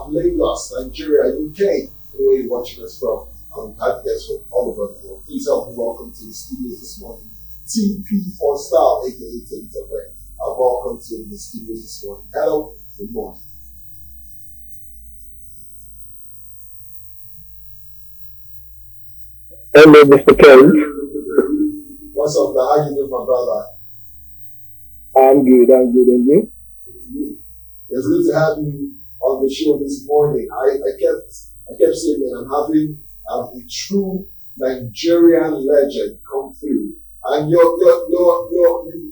Lagos, Nigeria, UK, anywhere you're watching us from. We've had guests from all over the world. Please help me welcome to the studios this morning, TP4STYLE, aka TP4STYLE. Welcome to the studios this morning. Hello, good morning. Hello, Mr. Kelly. What's up, now? How you doing, my brother? I'm good, and you? It's good to have you on the show this morning. I kept saying that I'm having a true Nigerian legend come through, and you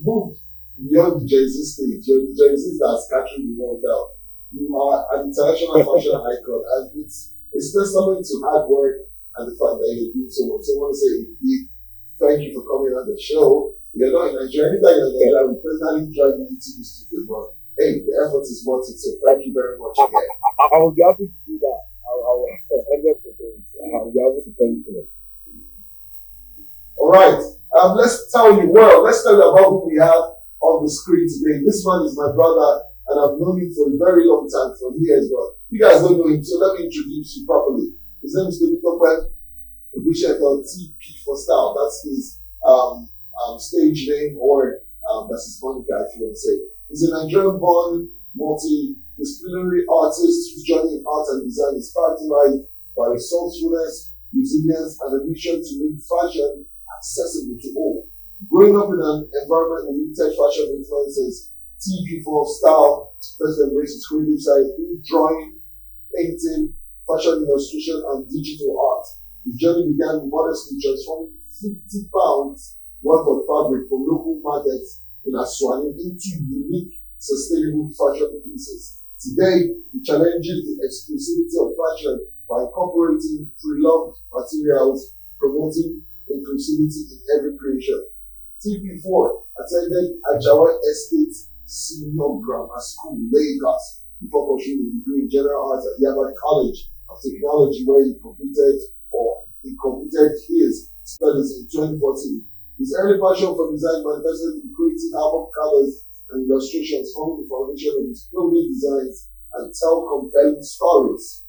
moved beyond the Jersey stage. You're the Jersey that's scattering the world out. You are an international fashion icon, and it's testament to hard work and the fact that you're doing so much. So I want to say a big thank you for coming on the show. You're not in Nigeria. Anytime you're in Nigeria, we personally drag you into the studio, but hey, the effort is worth it. So thank you very much again. I will be happy to do that. I will be happy to thank you. All right. Let's tell you about who we have on the screen today. This man is my brother, and I've known him for a very long time, for years. But you guys don't know him, so let me introduce you properly. His name is TP4STYLE. That's his stage name, or that's his moniker, if you want to say. He's a Nigerian-born multidisciplinary artist whose journey in art and design is characterized by resourcefulness, resilience, and a mission to make fashion accessible to all. Growing up in an environment with limited fashion influences, TP4STYLE first embraces creative side through drawing, painting, fashion illustration, and digital art. His journey began modestly, transforming 50 pounds worth of fabric from local markets in Aswani into unique, sustainable fashion pieces. Today, he challenges the exclusivity of fashion by incorporating pre-loved materials, promoting inclusivity in every creation. TP4 attended Ajawa Estate Senior Grammar School, Lagos, before pursuing a degree in general arts at Yaba College of Technology, where he completed his studies in 2014. His early passion for design manifested in creating album covers and illustrations, forming the foundation of his clothing designs and tell compelling stories.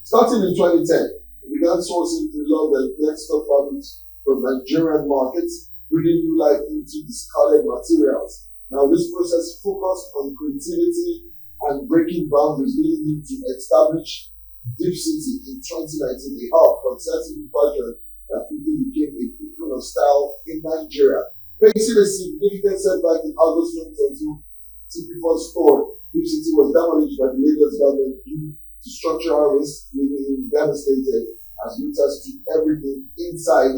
Starting in 2010, he began sourcing pre-loved and desktop fabrics from Nigerian markets, breathing new life into discarded materials. Now, this process focused on creativity and breaking boundaries, leading him to establish Deep City in 2019, a hub for accessible fashion that quickly became a beacon of style in Nigeria. Facing a significant setback in August 2022, TP4's store, Deep City, was demolished by the Lagos government due to structural risk, leaving him devastated as looters took everything inside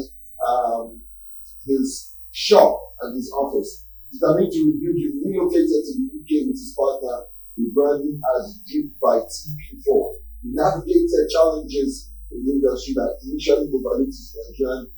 his shop and his office. Determined to rebuild, he relocated to the UK with his partner, rebranding as Drip by TP4. He navigated challenges in the industry that initially overlooked his Nigerian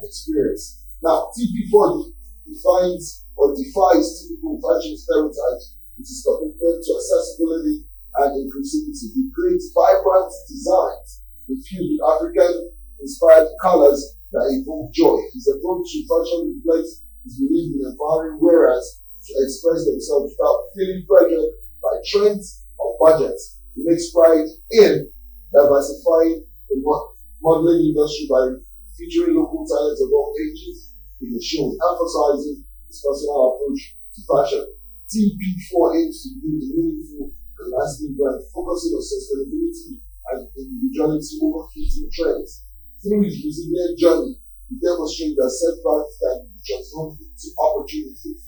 experience. Now, TP4 defies typical fashion stereotypes with his commitment to accessibility and inclusivity. He creates vibrant designs infused with African-inspired colors that evoke joy. His approach to fashion reflects his belief in empowering wearers to express themselves without feeling pressured by trends or budgets. He takes pride in diversifying the modeling industry by featuring local talents of all ages in the shows, emphasizing his personal approach to fashion. TP4 aims to build a meaningful and lasting brand, focusing on sustainability and individuality over fleeting trends. Through his resilient journey, he demonstrates that setbacks can be transformed into opportunities.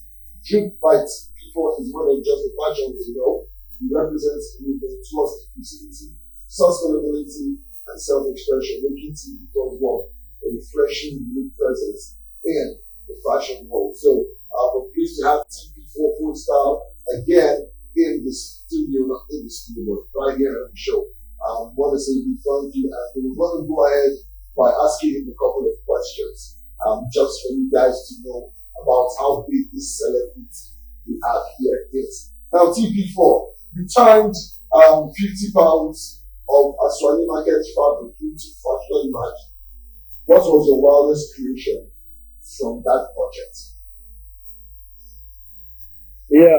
Drip by TP4 is more than just a fashion label. He represents a movement towards inclusivity, sustainability, and self-expression, making TP4's work a refreshing, unique presence in the fashion world. So, we're pleased to have TP4STYLE again in the studio, not in the studio, but right here on the show. I want to say thank you, and we're going to go ahead by asking him a couple of questions, just for you guys to know about how big this celebrity we have here is. Now, TP4, you turned 50 pounds of Aswani market fabric into fashion match. What was your wildest creation from that project? Yeah,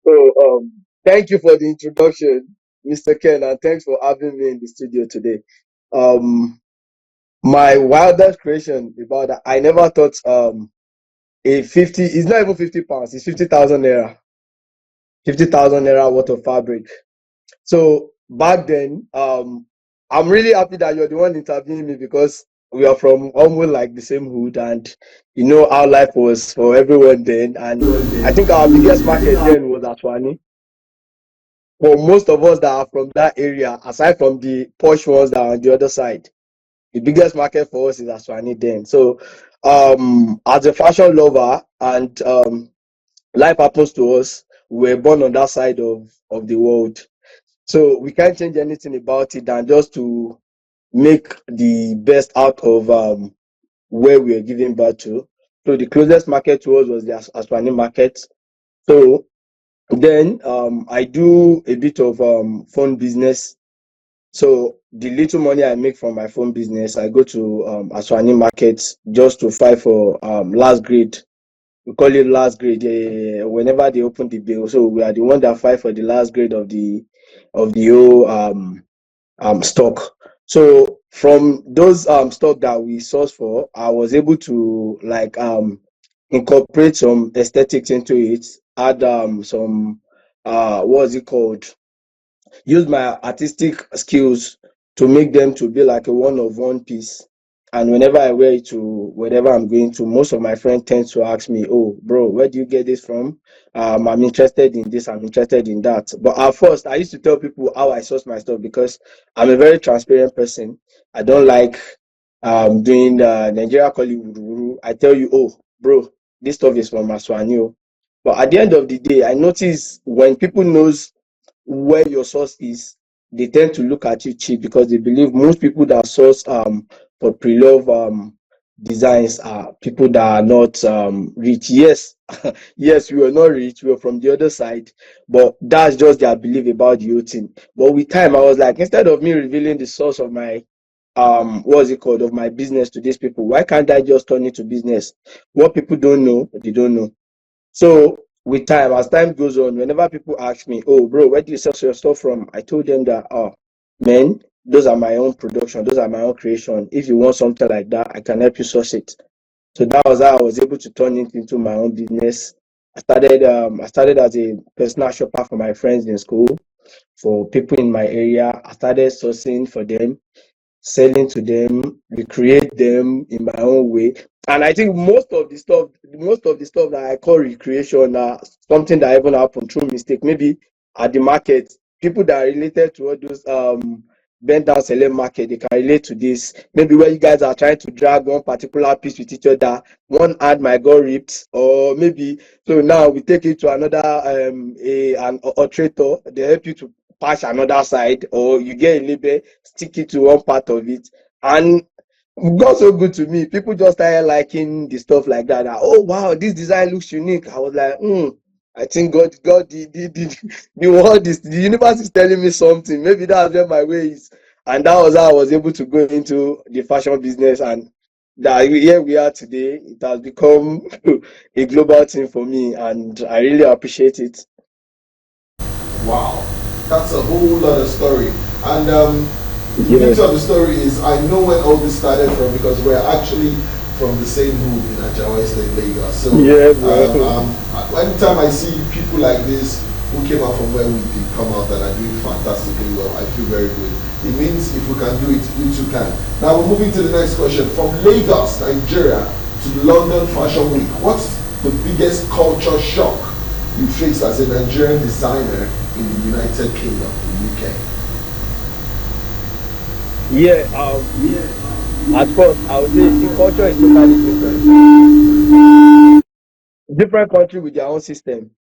so Thank you for the introduction, Mr. Ken, and thanks for having me in the studio today. Um, my wildest creation about that, I never thought a 50, it's not even 50 pounds, it's 50,000 naira, 50,000 naira worth of fabric. So back then, I'm really happy that you're the one interviewing me because we are from almost like the same hood, and you know how life was for everyone then. And I think our biggest market then was Aswani. For most of us that are from that area, aside from the posh ones that are on the other side, the biggest market for us is Aswani then. So, as a fashion lover and life happens to us, we were born on that side of the world. So we can't change anything about it than just to make the best out of where we are giving birth to. So the closest market to us was the Aswani market. So then I do a bit of phone business. So the little money I make from my phone business, I go to Aswani markets just to fight for last grade. We call it last grade. Whenever they open the bill, so we are the one that fight for the last grade of the whole stock. So from those stock that we source for, I was able to like incorporate some aesthetics into it, add some what's it called? Use my artistic skills to make them to be like a one of one piece. And whenever I wear it to wherever I'm going to, most of my friends tend to ask me, "Oh, bro, where do you get this from? I'm interested in this. I'm interested in that." But at first, I used to tell people how I source my stuff because I'm a very transparent person. I don't like doing Nigeria call it wuru. I tell you, "Oh, bro, this stuff is from Aswanio." But at the end of the day, I notice when people knows where your source is, they tend to look at you cheap because they believe most people that source for pre-love designs are people that are not rich. Yes, yes, we were not rich, we were from the other side, but that's just their belief about the whole thing. But with time, I was like, instead of me revealing the source of my what's it called of my business to these people, why can't I just turn it to business? What people don't know, they don't know. So with time, as time goes on, whenever people ask me, "Oh, bro, where do you source your stuff from?" I told them that, "Oh, man, those are my own production, those are my own creation. If you want something like that, I can help you source it." So that was how I was able to turn it into my own business. I started as a personal shopper for my friends in school, for people in my area. I started sourcing for them, selling to them, recreate them in my own way. And I think most of the stuff that I call recreation are something that even happened through mistake. Maybe at the market, people that are related to all those bend down selling market, they can relate to this. Maybe where you guys are trying to drag one particular piece with each other, one hand might go ripped, or maybe so now we take it to another an operator, they help you to patch another side, or you get a label, stick it to one part of it, and it got so good to me. People just started liking the stuff like that. That, oh wow, this design looks unique. I was like, I think God, the world is, the universe is telling me something. Maybe that's where my way is, and that was how I was able to go into the fashion business, and that here we are today. It has become a global thing for me, and I really appreciate it. Wow, that's a whole lot of story. And the Yeah, beauty of the story is I know when all this started from because we're actually from the same hood in Ajawa State, Lagos. So yeah, bro. anytime I see people like this who came out from where we did come out and are doing fantastically well, I feel very good. It means if we can do it, we too can. Now we're moving to the next question. From Lagos, Nigeria to London Fashion Week, what's the biggest culture shock you faced as a Nigerian designer in the United Kingdom, the UK? Yeah, at first I would say the culture is totally different. Different country with their own system.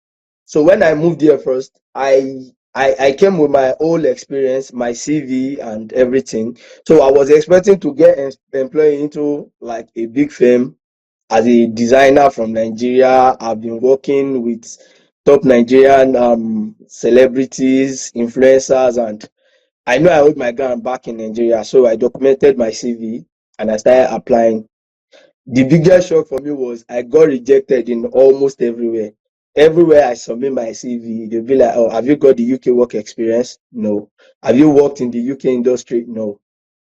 So when I moved here first, I came with my whole experience, my CV and everything. So I was expecting to get employed into like a big firm as a designer from Nigeria. I've been working with top Nigerian celebrities, influencers, and I know I hold my ground back in Nigeria. So I documented my CV and I started applying. The biggest shock for me was I got rejected in almost everywhere. everywhere I submit my CV, they'll be like, "Oh, have you got the UK work experience? No. Have you worked in the UK industry? No."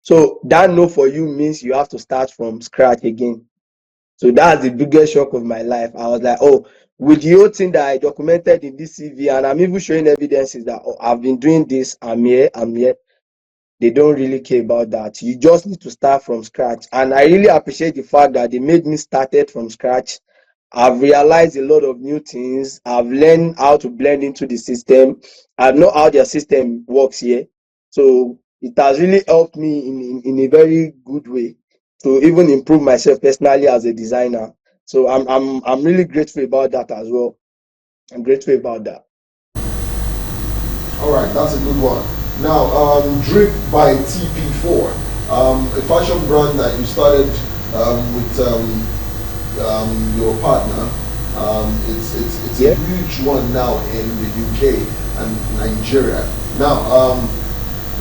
So that no for you means you have to start from scratch again. So that's the biggest shock of my life. I was like, oh, with the whole thing that I documented in this CV, and I'm even showing evidences that, oh, I've been doing this, I'm here. They don't really care about that. You just need to start from scratch. And I really appreciate the fact that they made me started from scratch. I've realized a lot of new things. I've learned how to blend into the system. I know how their system works here. So it has really helped me in a very good way to even improve myself personally as a designer. So I'm really grateful about that as well. I'm grateful about that. All right, that's a good one. Now, Drip by TP4, a fashion brand that you started with your partner. It's Yeah. a huge one now in the UK and Nigeria. Now,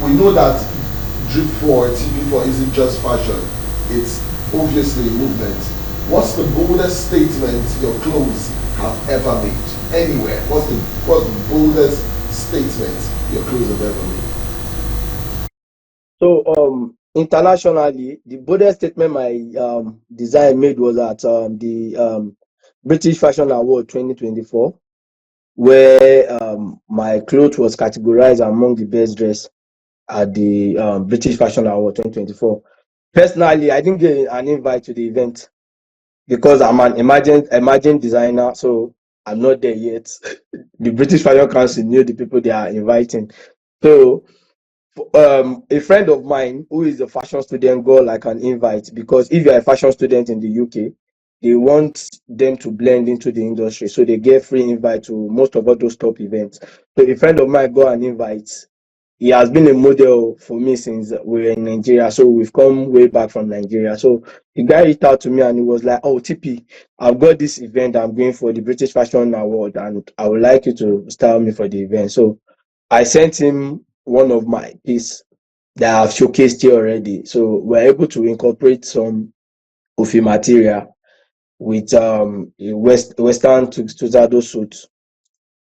we know that Drip 4, TP4 isn't just fashion, it's obviously a movement. What's the boldest statement your clothes have ever made? Anywhere. What's the boldest statement your clothes have ever made? So internationally, the boldest statement my design made was at the British Fashion Award 2024, where my clothes was categorized among the best dress at the British Fashion Award 2024. Personally, I didn't get an invite to the event because I'm an emerging designer, so I'm not there yet. The British Fashion Council knew the people they are inviting. So a friend of mine who is a fashion student got like an invite, because if you're a fashion student in the UK, they want them to blend into the industry, so they get free invite to most of all those top events. So a friend of mine got an invite. He has been a model for me since we were in Nigeria, so we've come way back from Nigeria. So the guy reached out to me and he was like, "Oh, TP, I've got this event I'm going for, the British Fashion Award, and I would like you to style me for the event." So I sent him one of my piece that I've showcased here already. So we're able to incorporate some Kofi material with a Western Tuzado suit.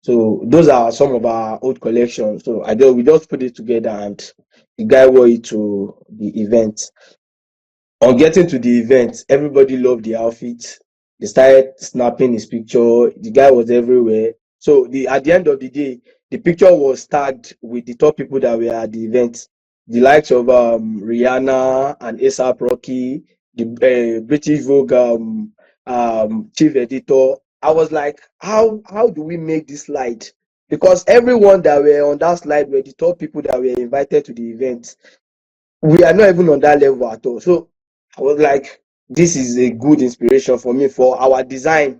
So those are some of our old collections. So we just put it together and the guy wore it to the event. On getting to the event, everybody loved the outfit. They started snapping his picture. The guy was everywhere. So at the end of the day, the picture was tagged with the top people that were at the event. The likes of Rihanna and ASAP Rocky, the British Vogue chief editor. I was like, how do we make this slide? Because everyone that were on that slide were the top people that were invited to the event. We are not even on that level at all. So I was like, this is a good inspiration for me for our design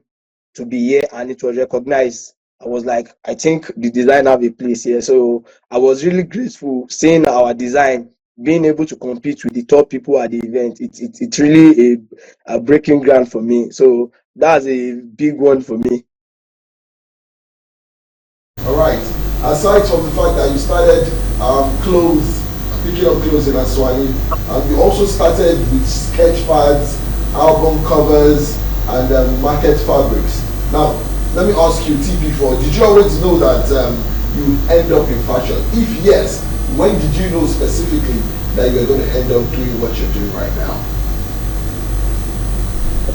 to be here, and it was recognized. I was like, I think the design have a place here. So I was really grateful seeing our design being able to compete with the top people at the event. It's really a breaking ground for me. So that's a big one for me. All right. Aside from the fact that you started clothes, picking up clothes in Aswani, you also started with sketch pads, album covers, and market fabrics. Now, let me ask you, TP4, did you always know that you end up in fashion? If yes, when did you know specifically that you were going to end up doing what you're doing right now?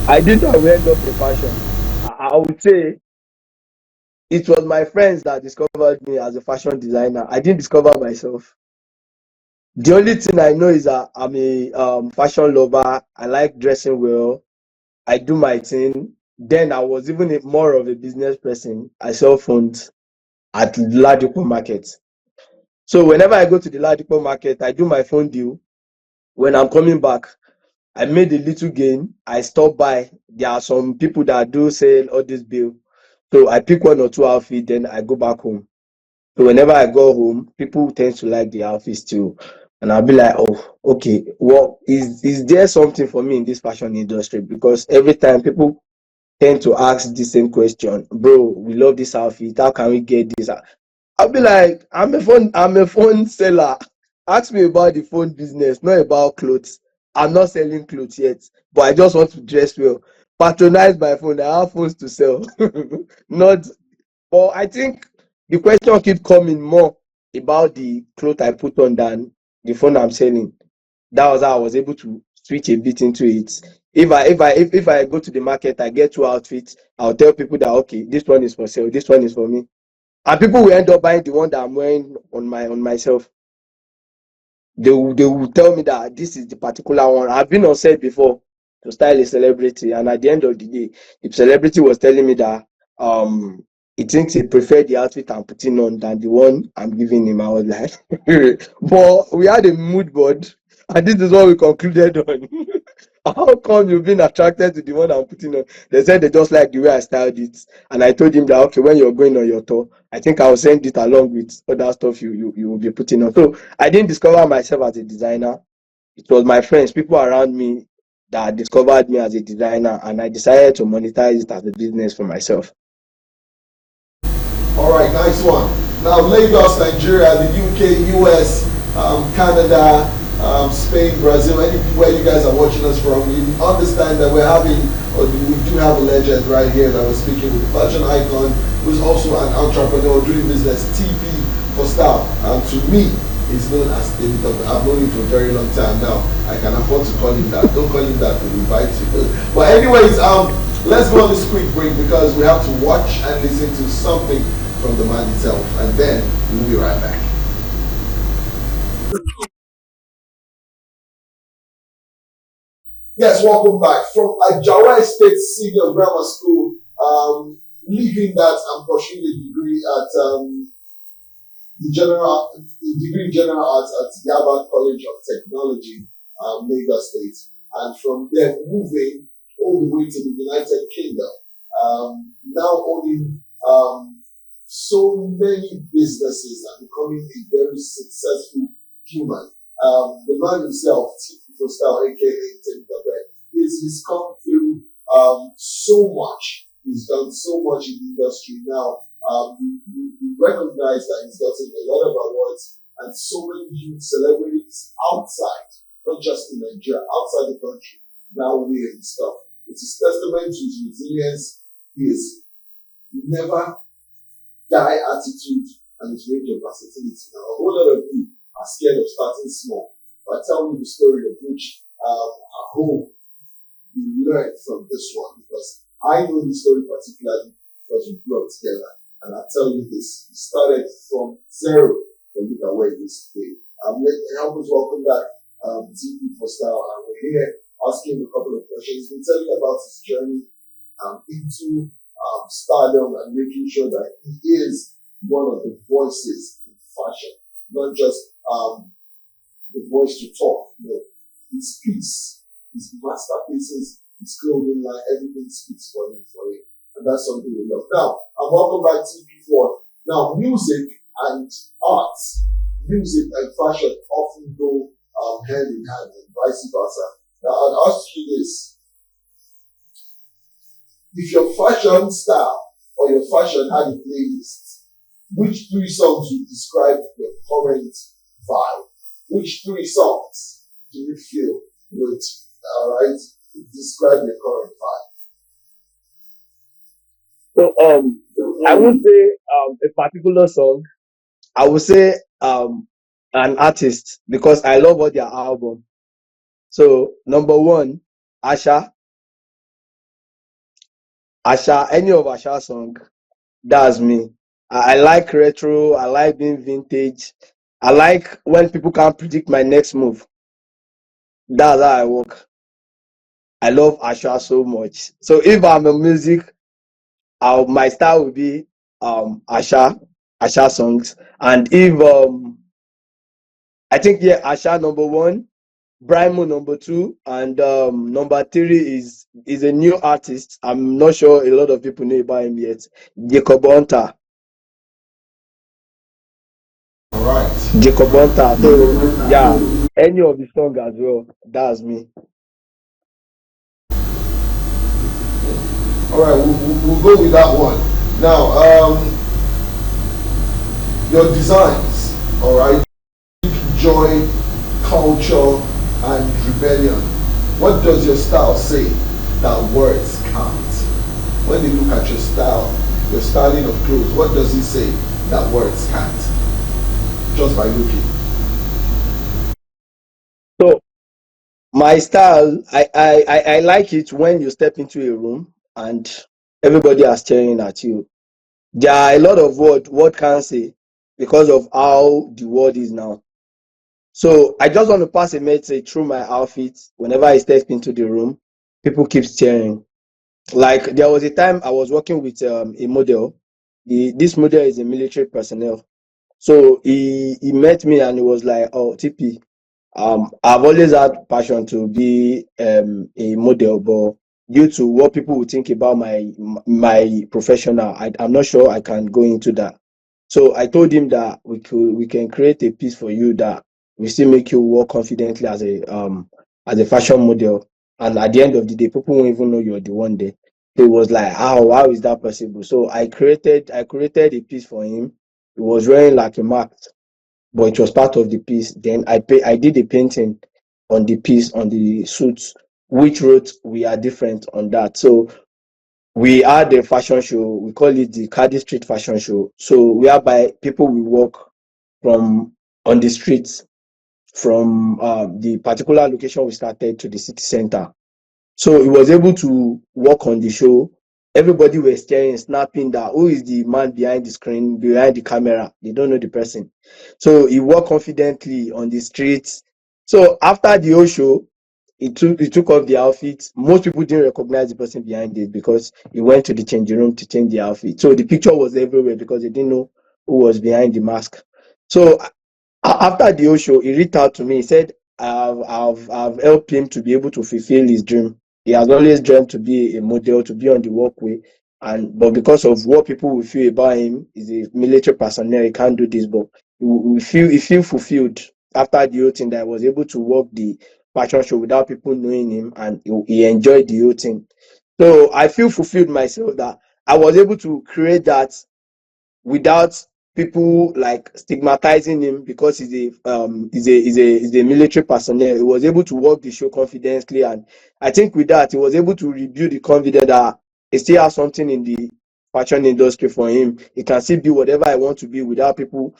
I didn't know I would end up in fashion. I would say it was my friends that discovered me as a fashion designer. I didn't discover myself. The only thing I know is that I'm a fashion lover. I like dressing well. I do my thing. Then I was even more of a business person. I sell phones at Ladipo Market. So whenever I go to the Ladipo Market, I do my phone deal. When I'm coming back, I made a little gain. I stop by. There are some people that do sell all this bill. So I pick one or two outfits, then I go back home. So whenever I go home, people tend to like the outfits too. And I'll be like, oh, okay, well, is there something for me in this fashion industry? Because every time people tend to ask the same question, bro, we love this outfit. How can we get this? I'll be like, I'm a phone seller. Ask me about the phone business, not about clothes. I'm not selling clothes yet, but I just want to dress well. patronize my phone. I have phones to sell. Not, but I think the question keep coming more about the clothes I put on than the phone I'm selling. That was how I was able to switch a bit into it. If I go to the market, I get two outfits, I'll tell people that okay, this one is for sale, this one is for me. And people will end up buying the one that I'm wearing on myself. They will tell me that this is the particular one. I've been on set before to style a celebrity, and at the end of the day, the celebrity was telling me that um he thinks he preferred the outfit I'm putting on than the one I'm giving him. I was like, but we had a mood board, and this is what we concluded on. How come you've been attracted to the one I'm putting on? They said they just like the way I styled it, and I told him that okay, when you're going on your tour, I think I'll send it along with other stuff you will be putting on. So I didn't discover myself as a designer. It was my friends, people around me that discovered me as a designer, and I decided to monetize it as a business for myself. All right, nice one. Now, Lagos, Nigeria, the UK, US, Canada, Spain, Brazil, anywhere you guys are watching us from, you understand that we do have a legend right here that we're speaking with, a fashion icon who's also an entrepreneur doing business, TP4STYLE. To me, he's known as David. I've known him for a very long time now. I can afford to call him that. Don't call him that, we'll invite you. But anyways, let's go on this quick break because we have to watch and listen to something from the man himself, and then we'll be right back. Yes, welcome back from Ajawa State Senior Grammar School. Leaving that, I'm pursuing a degree at the degree in general arts at Yaba College of Technology, Lagos State, and from there moving all the way to the United Kingdom. Now owning so many businesses and becoming a very successful human. The man himself, TP4STYLE, aka Teddy, he's come through so much. He's done so much in the industry now. We recognize that he's gotten a lot of awards and so many huge celebrities outside, not just in Nigeria, outside the country, now wearing stuff. It's a testament to his resilience, his never die attitude, and his range of versatility. Now, a whole lot of you are scared of starting small. But I tell you the story of which I hope you learn from this one, because I know the story particularly because we grew up together. And I tell you this, we started from zero to look at where it is today. Help us welcome back TP4STYLE, and we're here asking him a couple of questions. He's been telling about his journey into stardom and making sure that he is one of the voices in fashion, not just the voice to talk. His piece, his masterpieces, his clothing line, everything speaks for him. And that's something we love. Now, and welcome back to TP4. Now, music and arts, music and fashion often go hand in hand and vice versa. Now, I'll ask you this. If your fashion style or your fashion had a playlist, which three songs would describe your current vibe? Which three songs do you feel would, describe your current vibe? So I would say a particular song. I would say an artist because I love all their album. So number one, Asha, any of Asha song, that's me. I like retro. I like being vintage. I like when people can't predict my next move. That's how I work. I love Asha so much. So if I'm a music, my style will be Asha songs. And if I think Asha number one, Brimo number two, and number three is a new artist. I'm not sure a lot of people know about him yet. Jacob Hunter. All right. Jacob Hunter. So yeah, any of the song as well. That's me. All right, we'll go with that one. Now, your designs, all right, joy, culture, and rebellion. What does your style say that words can't? When they look at your style, your styling of clothes, what does it say that words can't? Just by looking. So my style, I like it when you step into a room and everybody are staring at you. There are a lot of word can't say because of how the world is now. So I just want to pass a message through my outfit. Whenever I step into the room, people keep staring. Like there was a time I was working with a model. This model is a military personnel. So he met me and he was like, "Oh, TP, I've always had passion to be a model, but due to what people would think about my professional, I'm not sure I can go into that." So I told him that we can create a piece for you that will still make you work confidently as a fashion model, and at the end of the day, people won't even know you're the one there. He was like, how is that possible? So I created a piece for him. He was wearing like a mask, but it was part of the piece. Then I did a painting on the piece on the suits, which wrote "We are different" on that. So we had a fashion show. We call it the Cardi Street Fashion Show. So whereby people will walk from on the streets from the particular location we started to the city center. So he was able to work on the show. Everybody was staring, snapping that who is the man behind the screen, behind the camera. They don't know the person. So he walked confidently on the streets. So after the whole show, he took off the outfit. Most people didn't recognize the person behind it because he went to the changing room to change the outfit. So the picture was everywhere because they didn't know who was behind the mask. So after the whole show, he reached out to me. He said, I've helped him to be able to fulfill his dream. He has always dreamed to be a model, to be on the walkway. But because of what people will feel about him, he's a military personnel, he can't do this. But he feel fulfilled after the whole thing that I was able to walk the fashion show without people knowing him, and he enjoyed the whole thing. So I feel fulfilled myself that I was able to create that without people like stigmatizing him because he's a military personnel. He was able to work the show confidently, and I think with that he was able to rebuild the confidence that he still has something in the fashion industry for him. He can still be whatever I want to be without people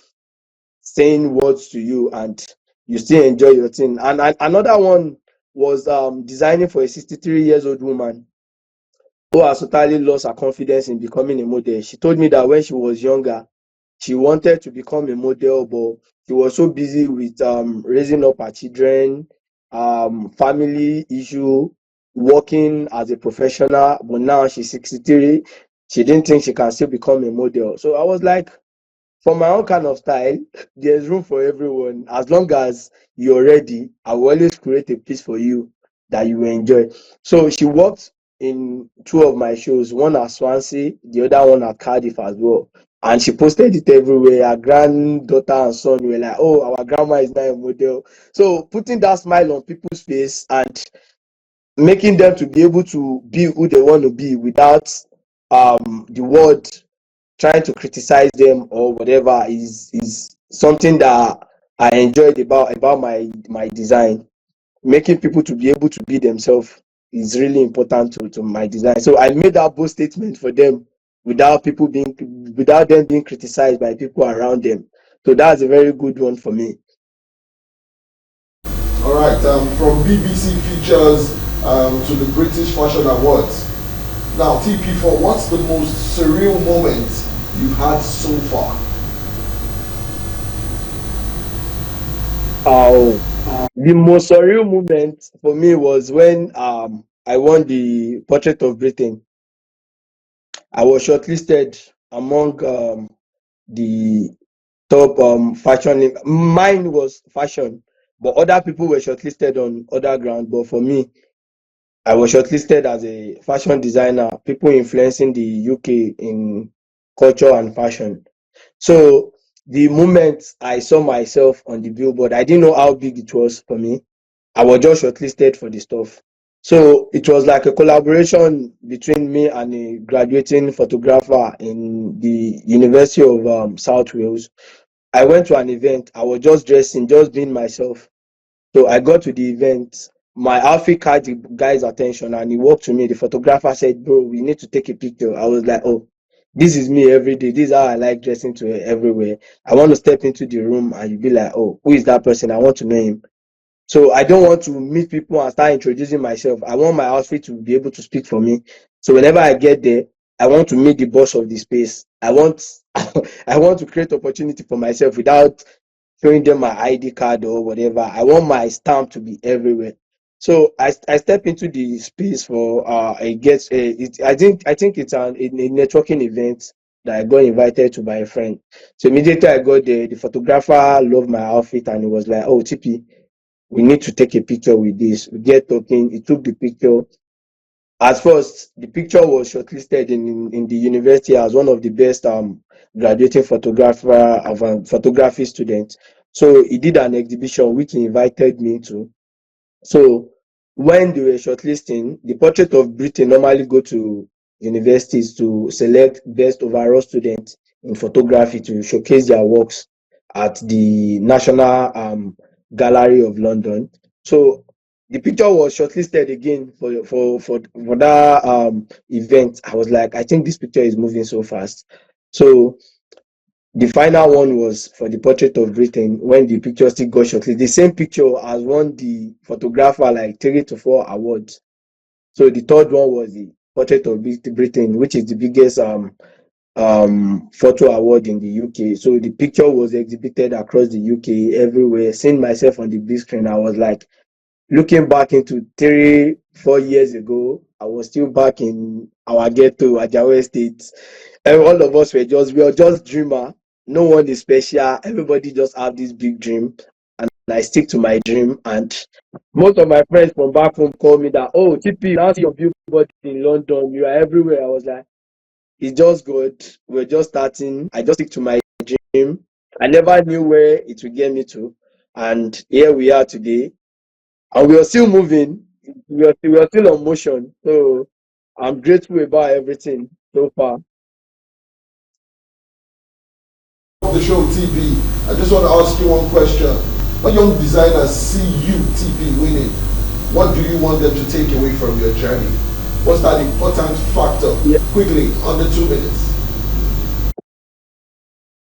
saying words to you, and you still enjoy your thing. And another one was designing for a 63 years old woman who has totally lost her confidence in becoming a model. She told me that when she was younger, she wanted to become a model, but she was so busy with raising up her children, family issue, working as a professional. But now she's 63. She didn't think she can still become a model. So I was like, for my own kind of style, there's room for everyone. As long as you're ready, I will always create a piece for you that you will enjoy. So she worked in two of my shows, one at Swansea, the other one at Cardiff as well. And she posted it everywhere. Her granddaughter and son were like, "Oh, our grandma is now a model." So putting that smile on people's face and making them to be able to be who they want to be without the word trying to criticize them or whatever is something that I enjoyed about my design. Making people to be able to be themselves is really important to my design. So I made that bold statement for them without them being criticized by people around them. So that's a very good one for me. All right, from BBC Features to the British Fashion Awards. Now, TP4, what's the most surreal moment you've had so far? Uh, the most surreal moment for me was when I won the Portrait of Britain. I was shortlisted among the top fashion. Mine was fashion, but other people were shortlisted on other ground. But for me, I was shortlisted as a fashion designer, people influencing the UK in culture and fashion. So the moment I saw myself on the billboard, I didn't know how big it was for me. I was just shortlisted for the stuff. So it was like a collaboration between me and a graduating photographer in the University of South Wales. I went to an event. I was just dressing, just being myself. So I got to the event. my outfit caught the guy's attention and he walked to me. The photographer said, "Bro, we need to take a picture." I was like, "Oh, this is me every day. This is how I like dressing to everywhere. I want to step into the room and you be like, oh, who is that person? I want to know him." So I don't want to meet people and start introducing myself. I want my outfit to be able to speak for me. So whenever I get there, I want to meet the boss of the space. I want I want to create opportunity for myself without showing them my ID card or whatever. I want my stamp to be everywhere. So I step into the space for I think it's a networking event that I got invited to by a friend. So immediately I got there, the photographer loved my outfit and he was like, "Oh, TP, we need to take a picture with this." We get talking. He took the picture. At first, the picture was shortlisted in the university as one of the best graduating photographer of photography students. So he did an exhibition which he invited me to. So when they were shortlisting, the Portrait of Britain normally go to universities to select best overall students in photography to showcase their works at the National Gallery of London. So the picture was shortlisted again for that event. I was like, I think this picture is moving so fast. So the final one was for the Portrait of Britain when the picture still got shortlisted. The same picture has won the photographer like 3 to 4 awards. So the third one was the Portrait of Britain, which is the biggest photo award in the UK. So the picture was exhibited across the UK everywhere. Seeing myself on the big screen, I was like, looking back into 3 4 years ago, I was still back in our ghetto, Ajawa State. And all of us we were just dreamer. No one is special. Everybody just have this big dream. And I stick to my dream. And most of my friends from back home call me that, "Oh, TP, now see your billboard in London. You are everywhere." I was like, it's just good. We're just starting. I just stick to my dream. I never knew where it would get me to. And here we are today, and we are still moving. We are still on motion. So I'm grateful about everything so far. Of the show, TP, I just want to ask you one question. When young designers see you, TP, winning, what do you want them to take away from your journey? What's that important factor? Yeah. Quickly, under 2 minutes.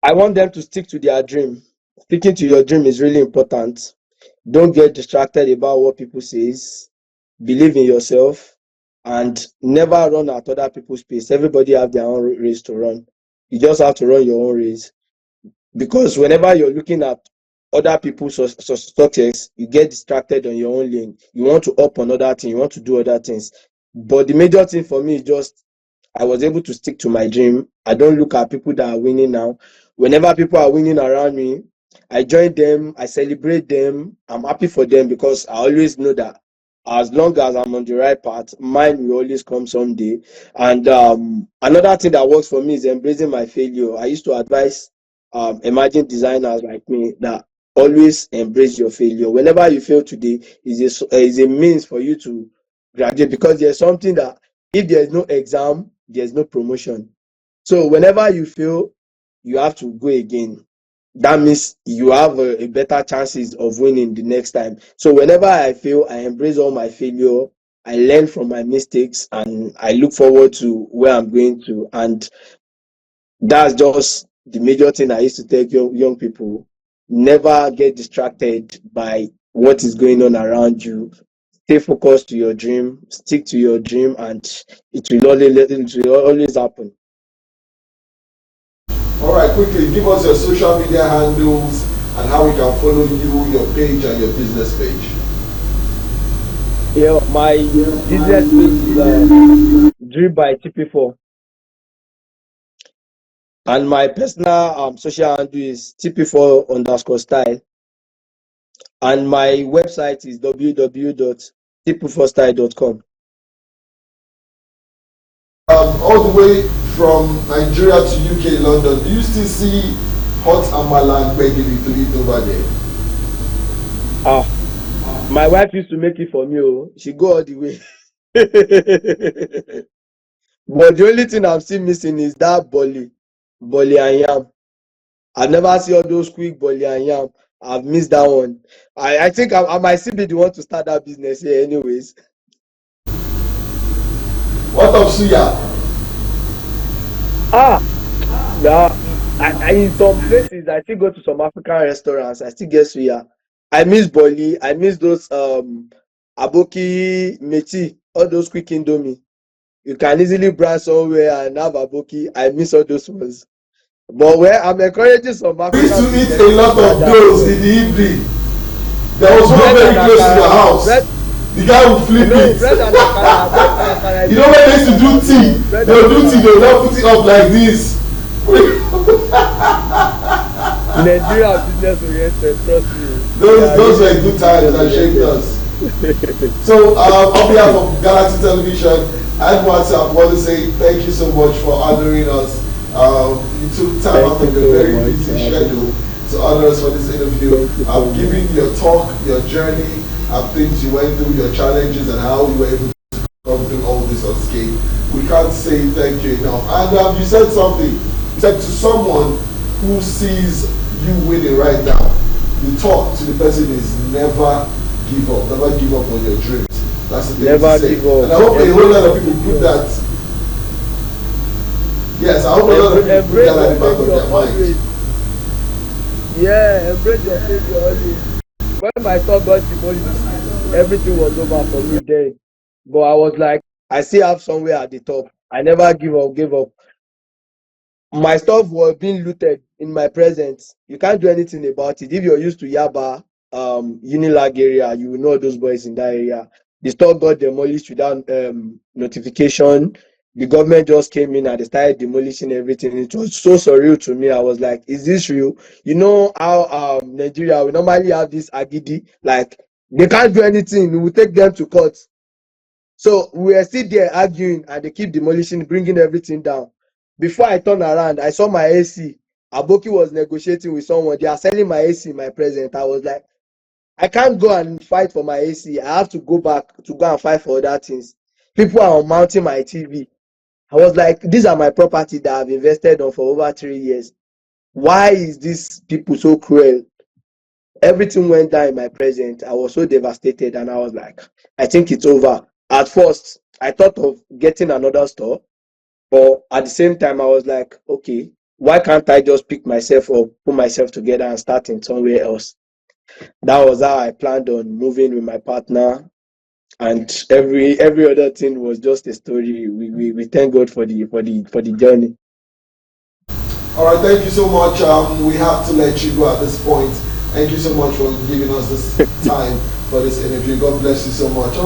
I want them to stick to their dream. Sticking to your dream is really important. Don't get distracted about what people says. Believe in yourself and never run at other people's pace. Everybody have their own race to run. You just have to run your own race. Because whenever you're looking at other people's success, you get distracted on your own lane. You want to up on other things, you want to do other things. But the major thing for me is just I was able to stick to my dream. I don't look at people that are winning now. Whenever people are winning around me, I join them, I celebrate them, I'm happy for them because I always know that as long as I'm on the right path, mine will always come someday. And another thing that works for me is embracing my failure. I used to advise emerging designers like me that always embrace your failure. Whenever you fail today, is a means for you to graduate because there's something that if there's no exam, there's no promotion. So whenever you fail, you have to go again. That means you have a better chances of winning the next time. So whenever I fail, I embrace all my failure. I learn from my mistakes and I look forward to where I'm going to. And that's just the major thing I used to tell young people. Never get distracted by what is going on around you. Stay focused to your dream, stick to your dream, and it will always happen. All right, quickly, give us your social media handles and how we can follow you, your page, and your business page. Yeah, my business page is Drip by TP4, and my personal social handle is TP4_style, and my website is www.tp4style.com. All the way from Nigeria to UK, London, do you still see hot amala and gbegiri to eat over there? Ah, my wife used to make it for me. Oh, she go all the way. But the only thing I'm still missing is that bolly and yam. I've never seen all those quick bolly and yam. I've missed that one. I think I might still be the one to start that business here, anyways. What of Suya? Ah, yeah. I in some places I still go to some African restaurants. I still get suya. I miss Boli. I miss those aboki meti, all those quick indomie. You can easily browse somewhere and have aboki. I miss all those ones. But where I'm encouraging some We used to African eat business a to lot start of that those in business. the evening. There was one Bread very and close to your akara, house. The guy would flip no it. bread and akara is You the know when they best used to part do about me. tea, Oh. Bread they and would do tea, akara. they would not put it up like this. In Nigeria, are business oriented. Trust me, we those are those were really good times business that shaped oriented. us. So on behalf of Galaxy Television and WhatsApp, I want to say thank you so much for honoring us. You took time Thank out you of your so very much busy for having schedule me. to honor us for this interview. Thank you so I've much. given your talk, your journey, things you went through, your challenges, and how you were able to come through all this unscathed. We can't say thank you enough. And you said something. You said to someone who sees you winning right now, the talk to the person is never give up. Never give up on your dreams. That's the thing Never to say. give up. And I hope a whole lot of people Embrace put your that. Yes, I hope a lot of people put that at the back of failure their mind. always. Yeah, embrace your failure always. When my thought got demolished, everything was over for me then. But I was like, I still have somewhere at the top. I never give up. My stuff was being looted in my presence. You can't do anything about it. If you're used to Yaba, Unilag area, you will know those boys in that area. The store got demolished without notification. The government just came in and they started demolishing everything. It was so surreal to me. I was like, is this real? You know how Nigeria, we normally have this agidi, like they can't do anything. We will take them to court. So we were still there arguing and they keep demolishing, bringing everything down. Before I turn around, I saw my AC. Aboki was negotiating with someone. They are selling my AC in my present. I was like, I can't go and fight for my AC. I have to go back to go and fight for other things. People are mounting my TV. I was like, these are my property that I've invested on for over 3 years. Why is this people so cruel? Everything went down in my present. I was so devastated and I was like, I think it's over. At first, I thought of getting another store, but at the same time, I was like, okay, why can't I just pick myself up, put myself together and start in somewhere else? That was how I planned on moving with my partner, and every other thing was just a story. We thank God for the journey. All right, thank you so much. We have to let you go at this point. Thank you so much for giving us this time for this interview. God bless you so much.